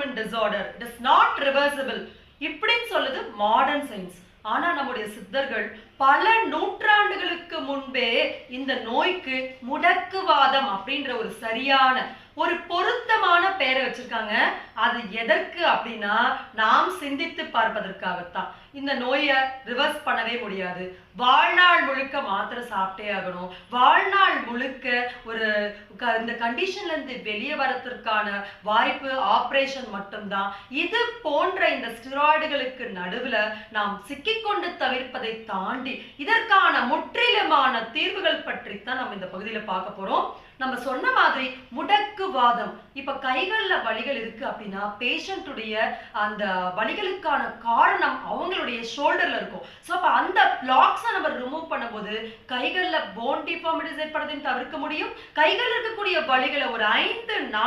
Movement disorder, it is not reversible இப்படின்னு சொல்லுது modern science. ஆனா நம்முடைய சித்தர்கள் பல நூற்றாண்டுகளுக்கு முன்பே இந்த நோய்க்கு முடக்குவாதம் அப்படின்ற ஒரு சரியான ஒரு பொருத்தமான பெயரை வச்சிருக்காங்க. அது எதற்கு அப்படின்னா நாம் சிந்தித்து பார்ப்பதற்காகத்தான். இந்த நோயை ரிவர்ஸ் பண்ணவே முடியாது. வாழ்நாள் முழுக்க மாத்திரை சாப்பிட்டே ஆகணும். வாழ்நாள் முழுக்க ஒரு இந்த கண்டிஷன்ல இருந்து வெளியே வரத்திற்கான வாய்ப்பு ஆபரேஷன் மட்டும்தான். இது போன்ற இந்த ஸ்டெராய்டுகளுக்கு நடுவுல நாம் சிக்கிக்கொண்டு தவிர்ப்பதை தாண்டி இதற்கான முற்றிலுமான தீர்வுகள் பற்றி தான் நம்ம இந்த பகுதியில பார்க்க போறோம். நம்ம சொன்ன மாதிரி முடக்குவாதம், இப்ப கைகள்ல வலிகள் இருக்கு அப்படின்னா பேஷண்ட்டுடைய அந்த வலிகளுக்கான காரணம் அவங்களுடைய ஷோல்டர்ல இருக்கும். ஸோ அப்ப அந்த பிளாக்ஸை நம்ம ரிமூவ் பண்ணும்போது கைகள்ல போன் டிஃபார்மிட்டிஸ் ஏற்படுறதையும் தவிர்க்க முடியும். கைகள் இருக்கக்கூடிய வலிகளை ஒரு 5 நாள்